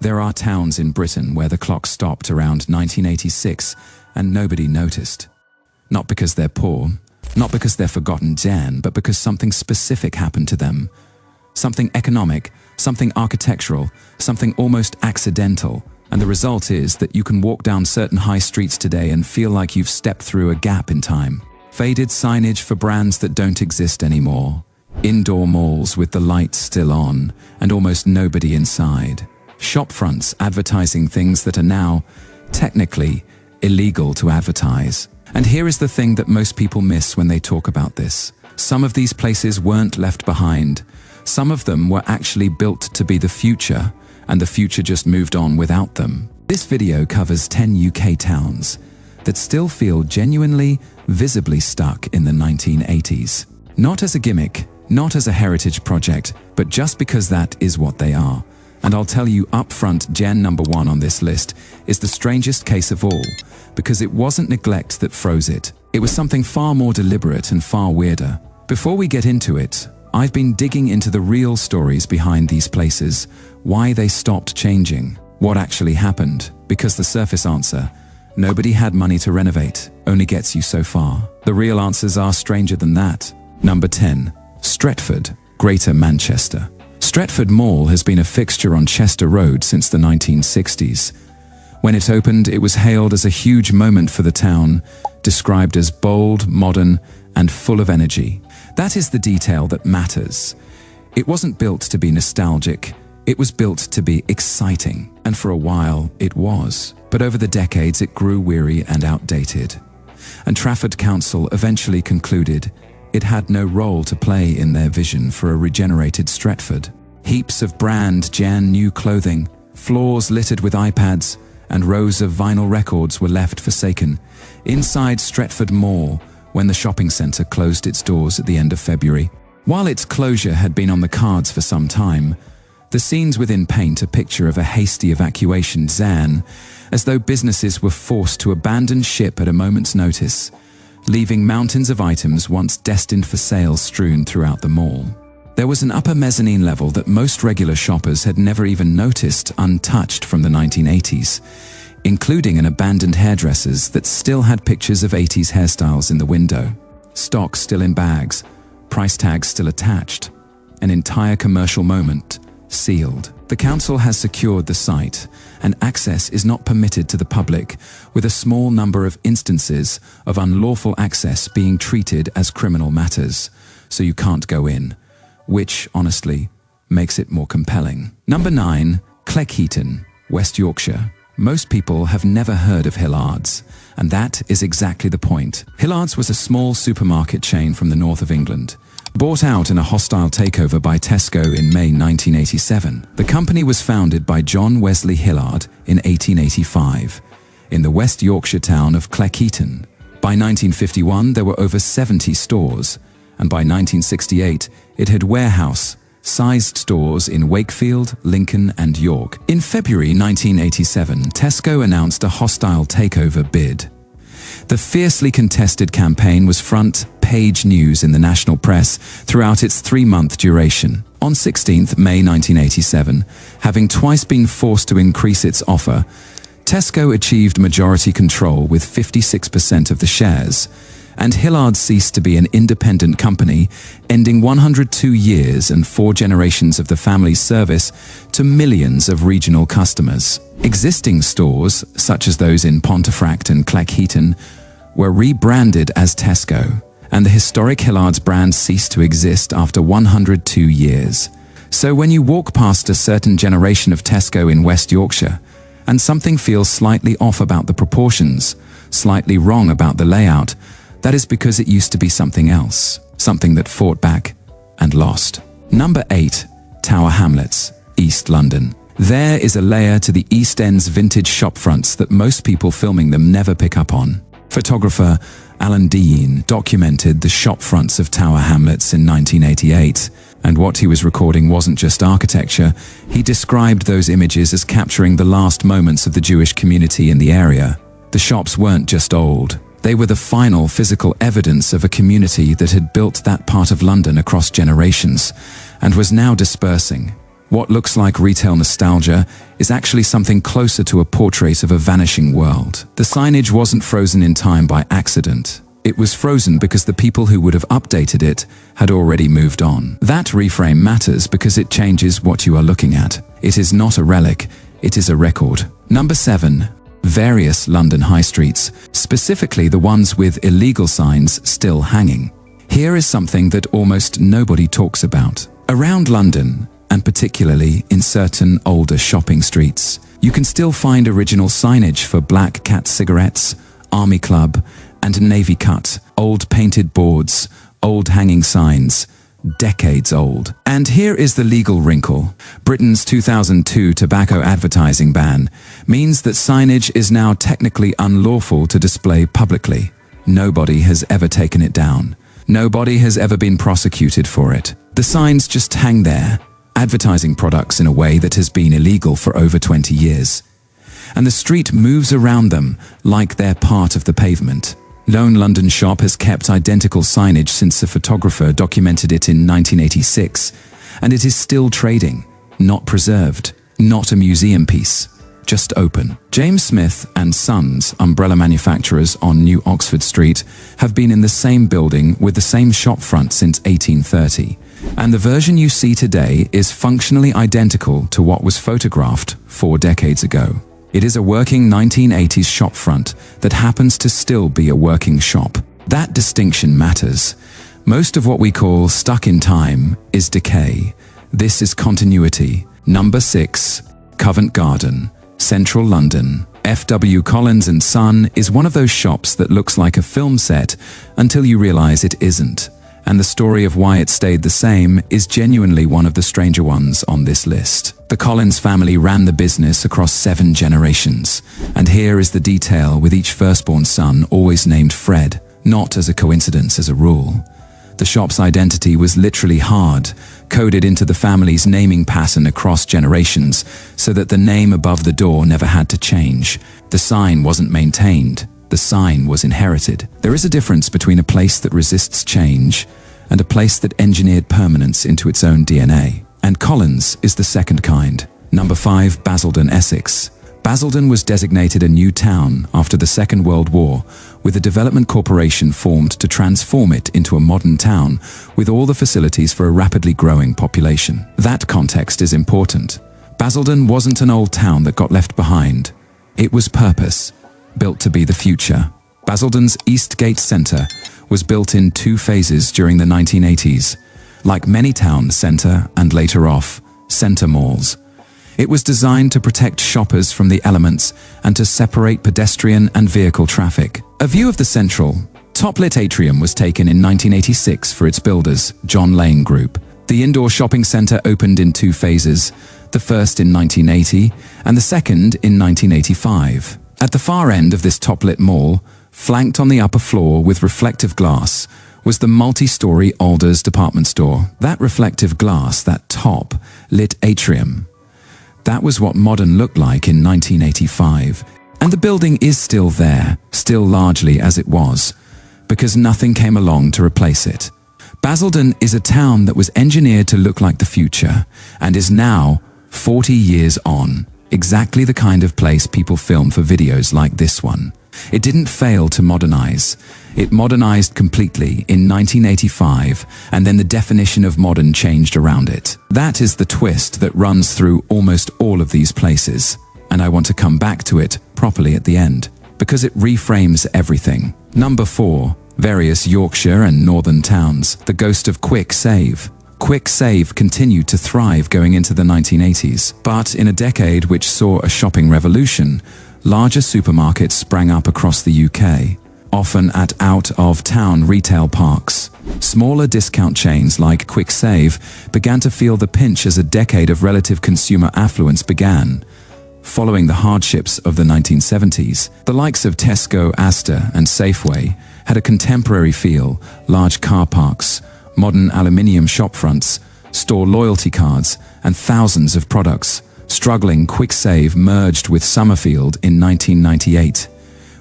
There are towns in Britain where the clock stopped around 1986 and nobody noticed. Not because they're poor, not because they're forgotten Jan, but because something specific happened to them. Something economic, something architectural, something almost accidental. And the result is that you can walk down certain high streets today and feel like you've stepped through a gap in time. Faded signage for brands that don't exist anymore. Indoor malls with the lights still on and almost nobody inside. Shop fronts advertising things that are now, technically, illegal to advertise. And here is the thing that most people miss when they talk about this. Some of these places weren't left behind. Some of them were actually built to be the future, and the future just moved on without them. This video covers 10 UK towns that still feel genuinely, visibly stuck in the 1980s. Not as a gimmick, not as a heritage project, but just because that is what they are. And I'll tell you up front, Jan number 1 on this list is the strangest case of all, because it wasn't neglect that froze it. It was something far more deliberate and far weirder. Before we get into it, I've been digging into the real stories behind these places, why they stopped changing, what actually happened, because the surface answer, nobody had money to renovate, only gets you so far. The real answers are stranger than that. Number 10. Stretford, Greater Manchester. Stretford Mall has been a fixture on Chester Road since the 1960s. When it opened, it was hailed as a huge moment for the town, described as bold, modern, and full of energy. That is the detail that matters. It wasn't built to be nostalgic, it was built to be exciting. And for a while, it was. But over the decades, it grew weary and outdated. And Trafford Council eventually concluded it had no role to play in their vision for a regenerated Stretford. Heaps of brand Jan new clothing, floors littered with iPads, and rows of vinyl records were left forsaken inside Stretford Mall when the shopping centre closed its doors at the end of February. While its closure had been on the cards for some time, the scenes within paint a picture of a hasty evacuation Zan, as though businesses were forced to abandon ship at a moment's notice, leaving mountains of items once destined for sale strewn throughout the mall. There was an upper mezzanine level that most regular shoppers had never even noticed untouched from the 1980s, including an abandoned hairdresser's that still had pictures of 80s hairstyles in the window, stock still in bags, price tags still attached, an entire commercial moment sealed. The council has secured the site, and access is not permitted to the public, with a small number of instances of unlawful access being treated as criminal matters, so you can't go in, which, honestly, makes it more compelling. Number 9. Cleckheaton, West Yorkshire. Most people have never heard of Hillard's, and that is exactly the point. Hillard's was a small supermarket chain from the north of England, bought out in a hostile takeover by Tesco in May 1987. The company was founded by John Wesley Hillard in 1885, in the West Yorkshire town of Cleckheaton. By 1951, there were over 70 stores, and by 1968, it had warehouse-sized stores in Wakefield, Lincoln, and York. In February 1987, Tesco announced a hostile takeover bid. The fiercely contested campaign was front-page news in the national press throughout its 3-month duration. On 16th May 1987, having twice been forced to increase its offer, Tesco achieved majority control with 56% of the shares, and Hillard ceased to be an independent company, ending 102 years and 4 generations of the family's service to millions of regional customers. Existing stores, such as those in Pontefract and Cleckheaton, were rebranded as Tesco, and the historic Hillard's brand ceased to exist after 102 years. So when you walk past a certain generation of Tesco in West Yorkshire, and something feels slightly off about the proportions, slightly wrong about the layout, that is because it used to be something else, something that fought back and lost. Number 8. Tower Hamlets, East London. There is a layer to the East End's vintage shopfronts that most people filming them never pick up on. Photographer Alan Dean documented the shopfronts of Tower Hamlets in 1988, and what he was recording wasn't just architecture. He described those images as capturing the last moments of the Jewish community in the area. The shops weren't just old. They were the final physical evidence of a community that had built that part of London across generations and was now dispersing, What looks like retail nostalgia is actually something closer to a portrait of a vanishing world. The signage wasn't frozen in time by accident. It was frozen because the people who would have updated it had already moved on. That reframe matters because it changes what you are looking at. It is not a relic, it is a record. Number 7. Various London high streets, specifically the ones with illegal signs still hanging. Here is something that almost nobody talks about. Around London, and particularly in certain older shopping streets, you can still find original signage for Black Cat cigarettes, Army Club, and Navy Cut, old painted boards, old hanging signs, decades old. And here is the legal wrinkle. Britain's 2002 tobacco advertising ban means that signage is now technically unlawful to display publicly. Nobody has ever taken it down. Nobody has ever been prosecuted for it. The signs just hang there, advertising products in a way that has been illegal for over 20 years. And the street moves around them like they're part of the pavement. Lone London Shop has kept identical signage since a photographer documented it in 1986, and it is still trading, not preserved, not a museum piece, just open. James Smith and Sons, umbrella manufacturers on New Oxford Street, have been in the same building with the same shop front since 1830, and the version you see today is functionally identical to what was photographed 4 decades ago. It is a working 1980s shop front that happens to still be a working shop. That distinction matters. Most of what we call stuck in time is decay. This is continuity. Number 6. Covent Garden, Central London. F.W. Collins & Son is one of those shops that looks like a film set until you realize it isn't. And the story of why it stayed the same is genuinely one of the stranger ones on this list. The Collins family ran the business across 7 generations, and here is the detail, with each firstborn son always named Fred, not as a coincidence, as a rule. The shop's identity was literally hard, coded into the family's naming pattern across generations, so that the name above the door never had to change. The sign wasn't maintained. The sign was inherited. There is a difference between a place that resists change and a place that engineered permanence into its own DNA. And Collins is the second kind. Number 5. Basildon, Essex. Basildon was designated a new town after the Second World War, with a development corporation formed to transform it into a modern town with all the facilities for a rapidly growing population. That context is important. Basildon wasn't an old town that got left behind. It was purpose, built to be the future. Basildon's Eastgate Centre was built in 2 phases during the 1980s. Like many town centre and later off, centre malls. It was designed to protect shoppers from the elements and to separate pedestrian and vehicle traffic. A view of the central, top-lit atrium was taken in 1986 for its builders, John Lane Group. The indoor shopping centre opened in 2 phases, the first in 1980 and the second in 1985. At the far end of this top-lit mall, flanked on the upper floor with reflective glass, was the multi-story Alders department store. That reflective glass, that top-lit atrium, that was what modern looked like in 1985. And the building is still there, still largely as it was, because nothing came along to replace it. Basildon is a town that was engineered to look like the future, and is now, 40 years on, exactly the kind of place people film for videos like this one. It didn't fail to modernize. It modernized completely in 1985, and then the definition of modern changed around it. That is the twist that runs through almost all of these places, and I want to come back to it properly at the end, because it reframes everything. Number 4. Various Yorkshire and northern towns. The ghost of Quick Save. Quick Save continued to thrive going into the 1980s, but in a decade which saw a shopping revolution, larger supermarkets sprang up across the UK, often at out-of-town retail parks. Smaller discount chains like Quick Save began to feel the pinch as a decade of relative consumer affluence began. Following the hardships of the 1970s, the likes of Tesco, Asda, and Safeway had a contemporary feel: large car parks, modern aluminium shop fronts, store loyalty cards, and thousands of products. Struggling Quick Save merged with Summerfield in 1998,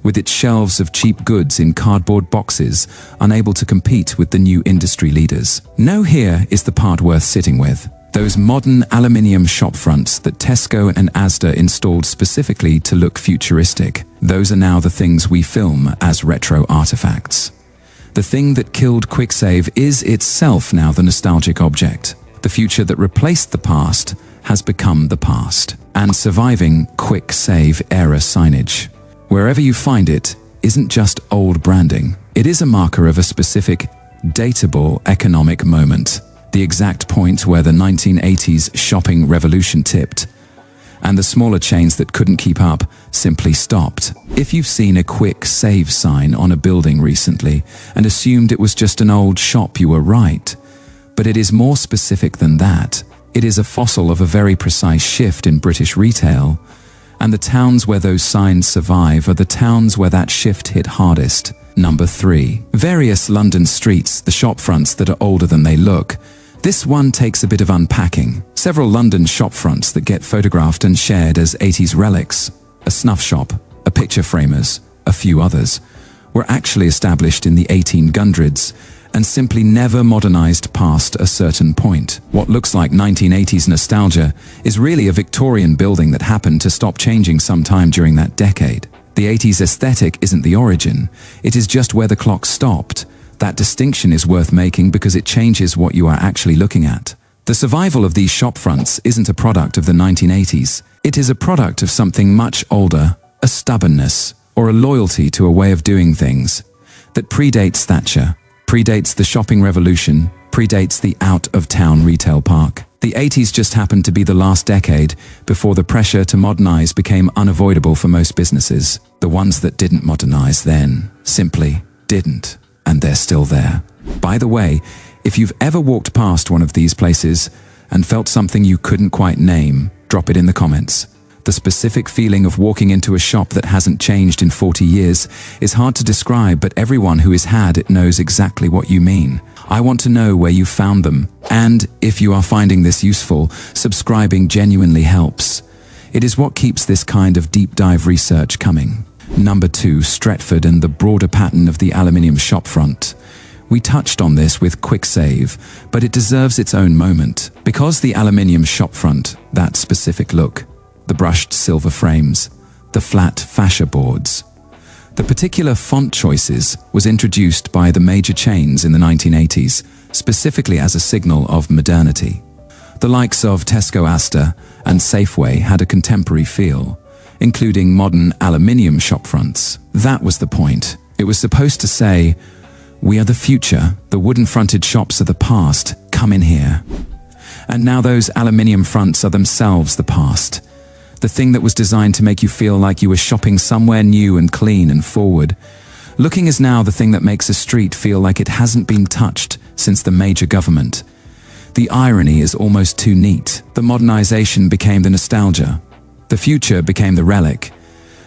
with its shelves of cheap goods in cardboard boxes, unable to compete with the new industry leaders. Now here is the part worth sitting with. Those modern aluminium shop fronts that Tesco and Asda installed specifically to look futuristic, those are now the things we film as retro artifacts. The thing that killed QuickSave is itself now the nostalgic object. The future that replaced the past has become the past. And surviving QuickSave era signage, wherever you find it, isn't just old branding. It is a marker of a specific, dateable economic moment. The exact point where the 1980s shopping revolution tipped, and the smaller chains that couldn't keep up simply stopped. If you've seen a QuickSave sign on a building recently and assumed it was just an old shop, you were right. But it is more specific than that. It is a fossil of a very precise shift in British retail, and the towns where those signs survive are the towns where that shift hit hardest. Number 3. Various London streets, the shop fronts that are older than they look. This one takes a bit of unpacking. Several London shop fronts that get photographed and shared as 80s relics, a snuff shop, a picture framers, a few others, were actually established in the 1800s and simply never modernized past a certain point. What looks like 1980s nostalgia is really a Victorian building that happened to stop changing sometime during that decade. The 80s aesthetic isn't the origin, it is just where the clock stopped. That distinction is worth making because it changes what you are actually looking at. The survival of these shop fronts isn't a product of the 1980s. It is a product of something much older, a stubbornness, or a loyalty to a way of doing things that predates Thatcher, predates the shopping revolution, predates the out-of-town retail park. The 80s just happened to be the last decade before the pressure to modernize became unavoidable for most businesses. The ones that didn't modernize then simply didn't. And they're still there. By the way, if you've ever walked past one of these places and felt something you couldn't quite name, drop it in the comments. The specific feeling of walking into a shop that hasn't changed in 40 years is hard to describe, but everyone who has had it knows exactly what you mean. I want to know where you found them, and if you are finding this useful, subscribing genuinely helps. It is what keeps this kind of deep dive research coming. Number 2. Stretford and the broader pattern of the aluminium shopfront. We touched on this with QuickSave, but it deserves its own moment. Because the aluminium shopfront, that specific look, the brushed silver frames, the flat fascia boards, the particular font choices was introduced by the major chains in the 1980s, specifically as a signal of modernity. The likes of Tesco, Asda, and Safeway had a contemporary feel, including modern aluminium shopfronts. That was the point. It was supposed to say, we are the future, the wooden-fronted shops are the past, come in here. And now those aluminium fronts are themselves the past. The thing that was designed to make you feel like you were shopping somewhere new and clean and forward. Looking is now the thing that makes a street feel like it hasn't been touched since the major government. The irony is almost too neat. The modernization became the nostalgia. The future became the relic,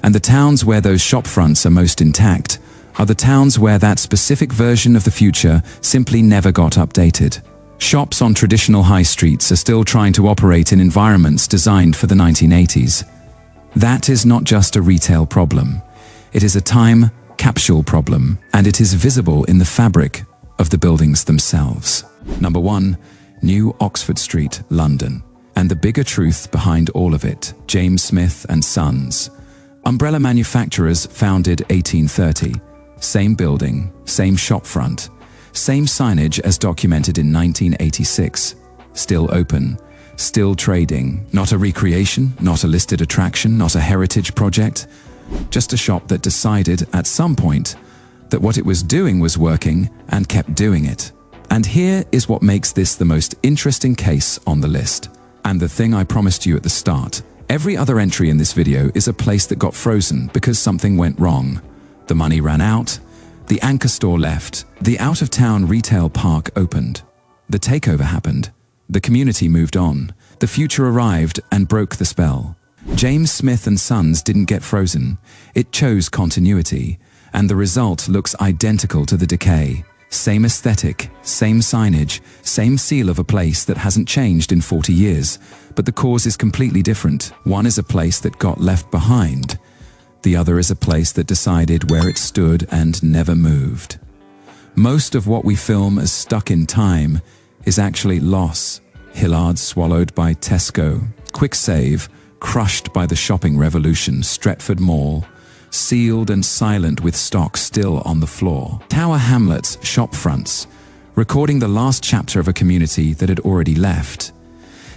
and the towns where those shop fronts are most intact are the towns where that specific version of the future simply never got updated. Shops on traditional high streets are still trying to operate in environments designed for the 1980s. That is not just a retail problem. It is a time capsule problem, and it is visible in the fabric of the buildings themselves. Number 1. New Oxford Street, London. And the bigger truth behind all of it. James Smith and Sons. Umbrella manufacturers founded 1830. Same building, same shop front, same signage as documented in 1986. Still open, still trading. Not a recreation, not a listed attraction, not a heritage project. Just a shop that decided at some point that what it was doing was working and kept doing it. And here is what makes this the most interesting case on the list. And the thing I promised you at the start. Every other entry in this video is a place that got frozen because something went wrong. The money ran out, the anchor store left, the out-of-town retail park opened. The takeover happened, the community moved on, the future arrived and broke the spell. James Smith and Sons didn't get frozen, it chose continuity, and the result looks identical to the decay. Same aesthetic, same signage, same seal of a place that hasn't changed in 40 years, but the cause is completely different. One is a place that got left behind. The other is a place that decided where it stood and never moved. Most of what we film as stuck in time is actually loss, Hillard's swallowed by Tesco, Quick Save crushed by the shopping revolution, Stretford Mall sealed and silent with stock still on the floor. Tower Hamlets shop fronts, recording the last chapter of a community that had already left.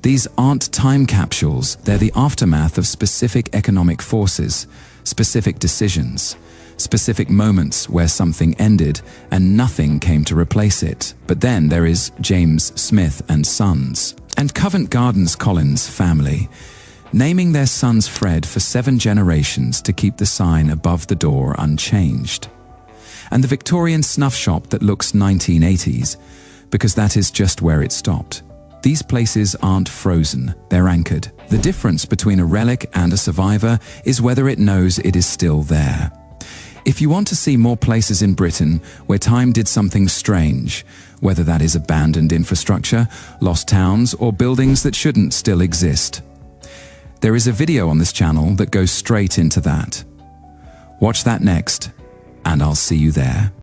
These aren't time capsules, they're the aftermath of specific economic forces, specific decisions, specific moments where something ended and nothing came to replace it. But then there is James Smith and Sons, and Covent Garden's Collins family, naming their sons Fred for 7 generations to keep the sign above the door unchanged. And the Victorian snuff shop that looks 1980s, because that is just where it stopped. These places aren't frozen, they're anchored. The difference between a relic and a survivor is whether it knows it is still there. If you want to see more places in Britain where time did something strange, whether that is abandoned infrastructure, lost towns, or buildings that shouldn't still exist, there is a video on this channel that goes straight into that. Watch that next, and I'll see you there.